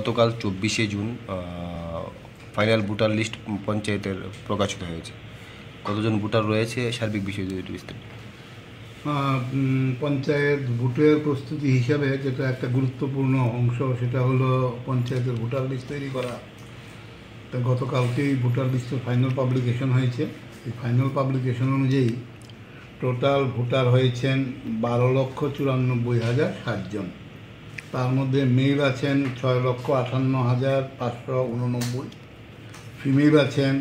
গতকাল 24শে June final voter list পঞ্চায়েতের প্রকাশিত হয়েছে। কতজন ভোটার রয়েছে সার্বিক বিষয় যদি একটু বিস্তারিত। পঞ্চায়েত ভোটের প্রস্তুতি হিসাবে যেটা একটা গুরুত্বপূর্ণ অংশ সেটা হলো পঞ্চায়েতের ভোটার লিস্ট তৈরি করা। তা গতকালকেই ভোটার লিস্টের ফাইনাল পাবলিকেশন হয়েছে। এই ফাইনাল পাবলিকেশন অনুযায়ী টোটাল ভোটার হয়েছেন 12,94,060 জন। তার মধ্যে মেল আছেন 6,58,589, ফিমেল আছেন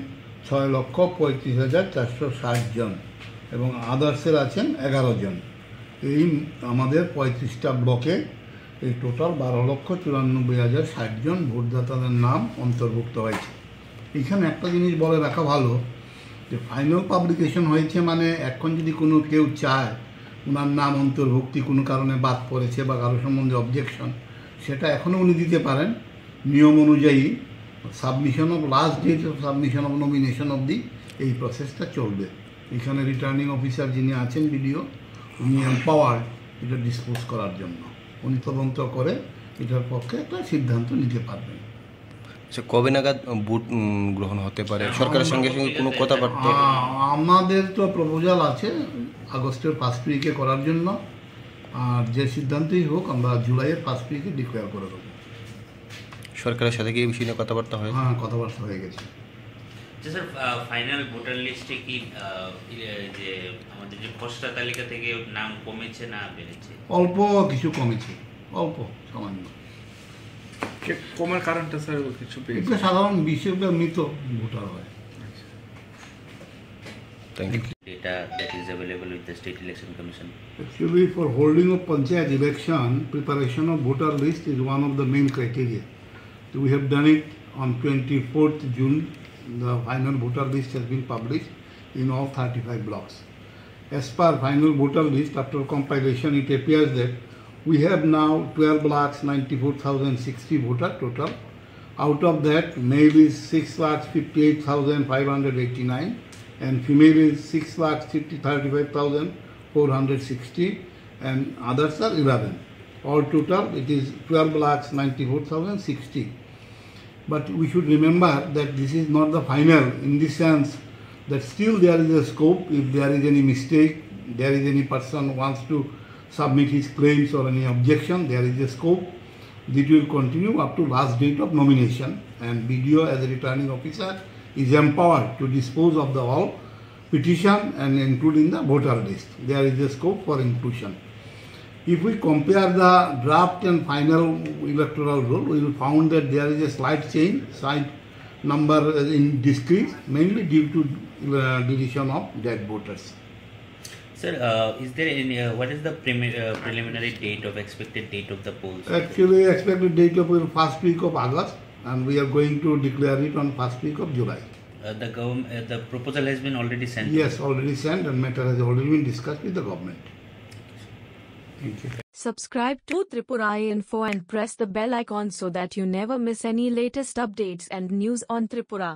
6,35,460 জন এবং আদার্সের আছেন 11 জন। এই আমাদের 35টা ব্লকে এই টোটাল 12,94,060 জন ভোটদাতাদের নাম অন্তর্ভুক্ত হয়েছে। এখানে একটা জিনিস বলে রাখা ভালো যে ফাইনাল পাবলিকেশন হয়েছে মানে এখন যদি কেউ চায় ওনার নাম অন্তর্ভুক্তি কোনো কারণে বাদ পড়েছে বা কারো সম্বন্ধে অবজেকশন, সেটা এখনও উনি দিতে পারেন। নিয়ম অনুযায়ী submission of last date of submission of nomination অবধি এই প্রসেসটা চলবে। এখানে রিটার্নিং অফিসার যিনি আছেন বিডিও, উনি এম্পাওয়ার্ড এটা ডিসপোজ করার জন্য। উনি তদন্ত করে এটার পক্ষে একটা সিদ্ধান্ত নিতে পারবেন। আচ্ছা, কবে নাগাদ ভোট গ্রহণ হতে পারে? সরকারের সঙ্গে কোনো কথাবার্তা? আমাদের তো প্রপোজাল আছে আগস্টের 1st উইকে করার জন্য, আর যে সিদ্ধান্তই হোক আমরা জুলাইয়ের 1st উইকে ডিক্লেয়ার করে দেবো। সরকারের সাথে কি এই বিষয়ে কথাবার্তা হয়? হ্যাঁ, কথাবার্তা হয়ে গেছে। স্যার, ফাইনাল ভোটার লিস্টে কি যে আমাদের যে খসড়া তালিকা থেকে নাম কমেছে না বেড়েছে? অল্প কিছু কমেছে, অল্প সামান্য। কমার কারণটা স্যার কিছু এটা সাধারণ বিশেষভাবে মৃত ভোটার হয়। Thank you. Data that is available with the State Election Commission. Actually, for holding of Panchayat election, preparation of voter list is one of the main criteria. So we have done it on 24th June. The final voter list has been published in all 35 blocks. As per final voter list, after compilation, it appears that we have now 12,94,060 voter total. Out of that, male is 6,58,589 and female is 6,35,460 and others are 11. All total it is 12,94,060. But we should remember that this is not the final, in the sense that still there is a scope. If there is any mistake, there is any person wants to submit his claims or any objection, there is a scope. This will continue up to last date of nomination, and BDO as a returning officer is empowered to dispose of the all petition and including the voter list. There is a scope for inclusion. If we compare the draft and final electoral roll, we will find that there is a slight change, slight number in decrease, mainly due to deletion of dead voters. Sir, is there any? What is the preliminary date of expected date of the polls? Actually, expected date of the 1st week of August, and we are going to declare it on 1st week of July. The proposal has been already sent. Yes, already sent, and matter has already been discussed with the government. Thank you. Subscribe to Tripura Info and press the bell icon so that you never miss any latest updates and news on Tripura.